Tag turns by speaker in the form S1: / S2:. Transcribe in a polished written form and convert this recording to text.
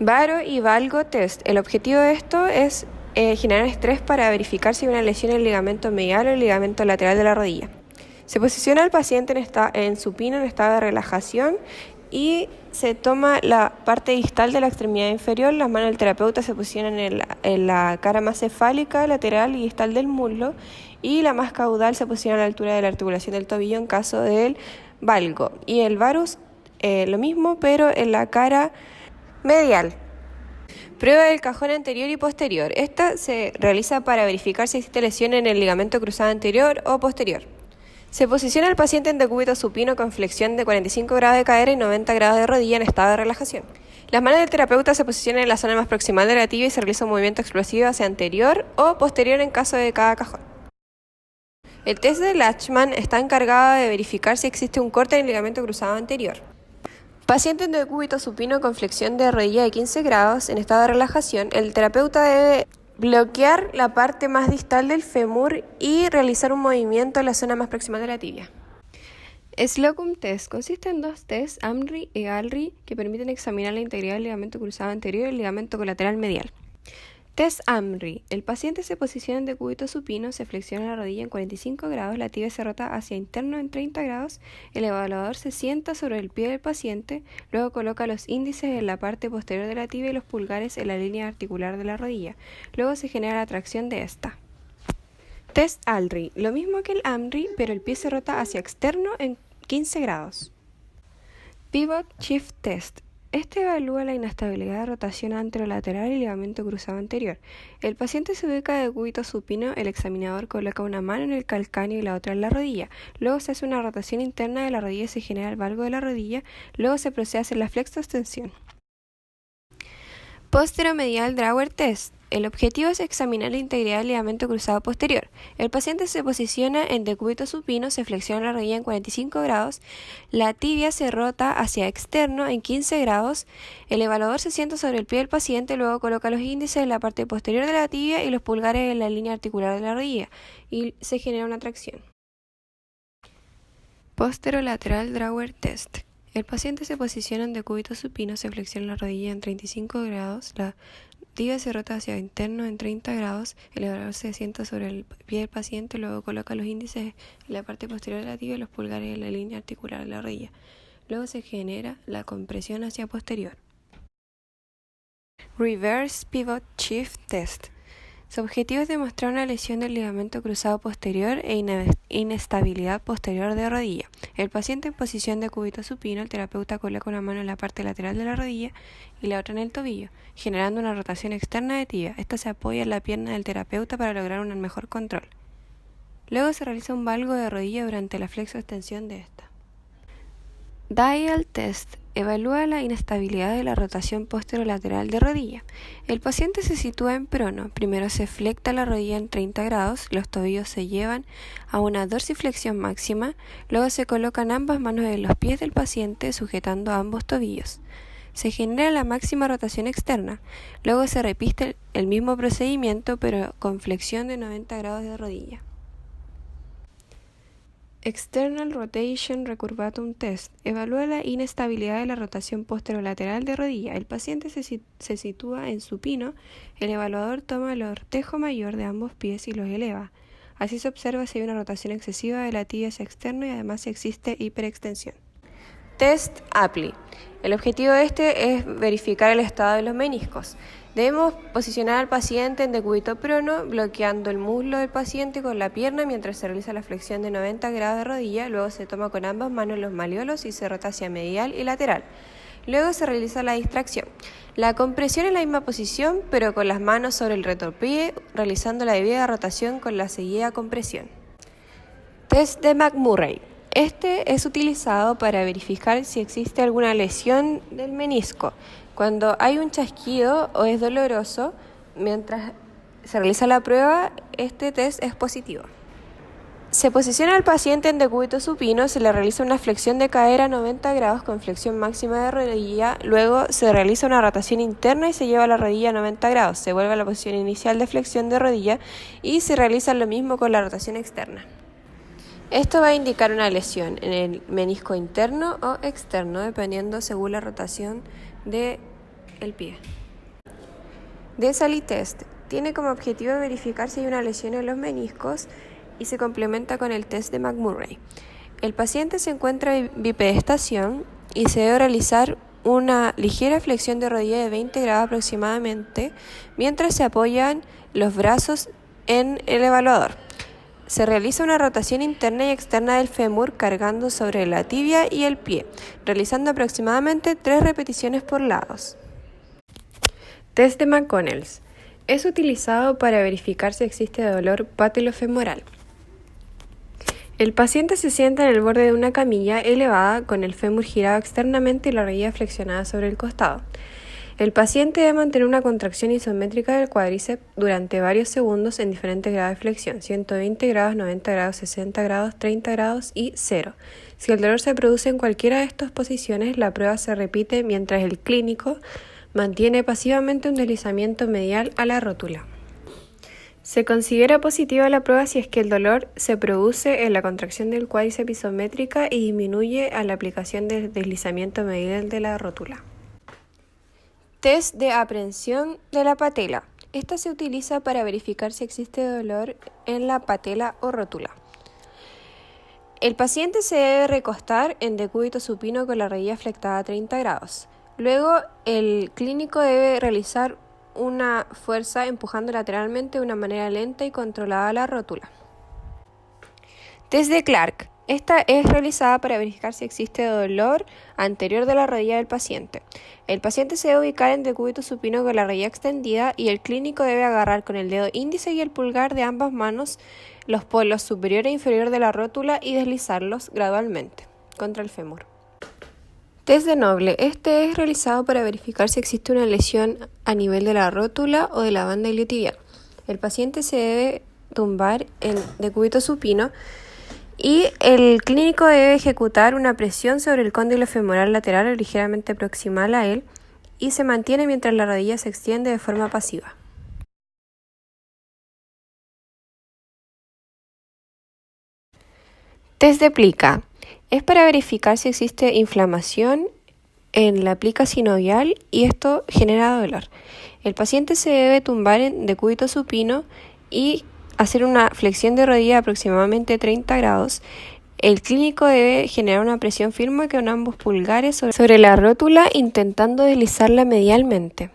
S1: Varo y valgo test. El objetivo de esto es generar estrés para verificar si hay una lesión en el ligamento medial o el ligamento lateral de la rodilla. Se posiciona al paciente en supino en estado de relajación y se toma la parte distal de la extremidad inferior. Las manos del terapeuta se posicionan en la cara más cefálica, lateral y distal del muslo, y la más caudal se posiciona a la altura de la articulación del tobillo en caso del valgo. Y el varus, lo mismo, pero en la cara medial. Prueba del cajón anterior y posterior. Esta se realiza para verificar si existe lesión en el ligamento cruzado anterior o posterior. Se posiciona al paciente en decúbito supino con flexión de 45 grados de cadera y 90 grados de rodilla en estado de relajación. Las manos del terapeuta se posicionan en la zona más proximal de la tibia y se realiza un movimiento explosivo hacia anterior o posterior en caso de cada cajón. El test de Lachman está encargado de verificar si existe un corte en el ligamento cruzado anterior. Paciente en decúbito supino con flexión de rodilla de 15 grados en estado de relajación, el terapeuta debe bloquear la parte más distal del fémur y realizar un movimiento en la zona más proximal de la tibia. Slocum test consiste en dos tests, AMRI y ALRI, que permiten examinar la integridad del ligamento cruzado anterior y el ligamento colateral medial. Test AMRI. El paciente se posiciona en decúbito supino, se flexiona la rodilla en 45 grados, la tibia se rota hacia interno en 30 grados, el evaluador se sienta sobre el pie del paciente, luego coloca los índices en la parte posterior de la tibia y los pulgares en la línea articular de la rodilla. Luego se genera la tracción de esta. Test ALRI. Lo mismo que el AMRI, pero el pie se rota hacia externo en 15 grados. Pivot Shift Test. Este evalúa la inestabilidad de rotación anterolateral y ligamento cruzado anterior. El paciente se ubica de decúbito supino, el examinador coloca una mano en el calcáneo y la otra en la rodilla. Luego se hace una rotación interna de la rodilla y se genera el valgo de la rodilla. Luego se procede a hacer la flexoextensión. Posteromedial Drawer Test. El objetivo es examinar la integridad del ligamento cruzado posterior. El paciente se posiciona en decúbito supino, se flexiona la rodilla en 45 grados, la tibia se rota hacia externo en 15 grados, el evaluador se sienta sobre el pie del paciente, luego coloca los índices en la parte posterior de la tibia y los pulgares en la línea articular de la rodilla y se genera una tracción. Posterolateral Drawer Test. El paciente se posiciona en decúbito supino, se flexiona la rodilla en 35 grados, la tibia se rota hacia interno en 30 grados, el evaluador se sienta sobre el pie del paciente, luego coloca los índices en la parte posterior de la tibia y los pulgares en la línea articular de la rodilla. Luego se genera la compresión hacia posterior. Reverse Pivot Shift Test. Su objetivo es demostrar una lesión del ligamento cruzado posterior e inestabilidad posterior de rodilla. El paciente en posición de decúbito supino, el terapeuta coloca una mano en la parte lateral de la rodilla y la otra en el tobillo, generando una rotación externa de tibia. Esta se apoya en la pierna del terapeuta para lograr un mejor control. Luego se realiza un valgo de rodilla durante la flexoextensión de esta. Dial Test. Evalúa la inestabilidad de la rotación posterolateral de rodilla. El paciente se sitúa en prono. Primero se flecta la rodilla en 30 grados, los tobillos se llevan a una dorsiflexión máxima, luego se colocan ambas manos en los pies del paciente sujetando ambos tobillos. Se genera la máxima rotación externa, luego se repite el mismo procedimiento pero con flexión de 90 grados de rodilla. External Rotation Recurvatum Test. Evalúa la inestabilidad de la rotación posterolateral de rodilla. El paciente se sitúa en supino. El evaluador toma el ortejo mayor de ambos pies y los eleva. Así se observa si hay una rotación excesiva de la tibia hacia externo y además si existe hiperextensión. Test APLI. El objetivo de este es verificar el estado de los meniscos. Debemos posicionar al paciente en decúbito prono, bloqueando el muslo del paciente con la pierna mientras se realiza la flexión de 90 grados de rodilla. Luego se toma con ambas manos los malleolos y se rota hacia medial y lateral. Luego se realiza la distracción. La compresión en la misma posición, pero con las manos sobre el retropié, realizando la debida rotación con la seguida compresión. Test de McMurray. Este es utilizado para verificar si existe alguna lesión del menisco. Cuando hay un chasquido o es doloroso, mientras se realiza la prueba, este test es positivo. Se posiciona al paciente en decúbito supino, se le realiza una flexión de cadera a 90 grados con flexión máxima de rodilla, luego se realiza una rotación interna y se lleva la rodilla a 90 grados, se vuelve a la posición inicial de flexión de rodilla y se realiza lo mismo con la rotación externa. Esto va a indicar una lesión en el menisco interno o externo, dependiendo según la rotación del pie. DESALI Test tiene como objetivo verificar si hay una lesión en los meniscos y se complementa con el test de McMurray. El paciente se encuentra en bipedestación y se debe realizar una ligera flexión de rodilla de 20 grados aproximadamente mientras se apoyan los brazos en el evaluador. Se realiza una rotación interna y externa del fémur cargando sobre la tibia y el pie, realizando aproximadamente 3 repeticiones por lados. Test de McConnell's. Es utilizado para verificar si existe dolor patelofemoral. El paciente se sienta en el borde de una camilla elevada con el fémur girado externamente y la rodilla flexionada sobre el costado. El paciente debe mantener una contracción isométrica del cuádriceps durante varios segundos en diferentes grados de flexión, 120 grados, 90 grados, 60 grados, 30 grados y 0. Si el dolor se produce en cualquiera de estas posiciones, la prueba se repite mientras el clínico mantiene pasivamente un deslizamiento medial a la rótula. Se considera positiva la prueba si es que el dolor se produce en la contracción del cuádriceps isométrica y disminuye a la aplicación del deslizamiento medial de la rótula. Test de aprehensión de la patela. Esta se utiliza para verificar si existe dolor en la patela o rótula. El paciente se debe recostar en decúbito supino con la rodilla flectada a 30 grados. Luego, el clínico debe realizar una fuerza empujando lateralmente de una manera lenta y controlada la rótula. Test de Clark. Esta es realizada para verificar si existe dolor anterior de la rodilla del paciente. El paciente se debe ubicar en decúbito supino con la rodilla extendida y el clínico debe agarrar con el dedo índice y el pulgar de ambas manos los polos superior e inferior de la rótula y deslizarlos gradualmente contra el fémur. Test de Noble. Este es realizado para verificar si existe una lesión a nivel de la rótula o de la banda iliotibial. El paciente se debe tumbar en decúbito supino y el clínico debe ejecutar una presión sobre el cóndilo femoral lateral o ligeramente proximal a él y se mantiene mientras la rodilla se extiende de forma pasiva. Test de plica. Es para verificar si existe inflamación en la plica sinovial y esto genera dolor. El paciente se debe tumbar en decúbito supino y hacer una flexión de rodilla de aproximadamente 30 grados. El clínico debe generar una presión firme con ambos pulgares sobre la rótula intentando deslizarla medialmente.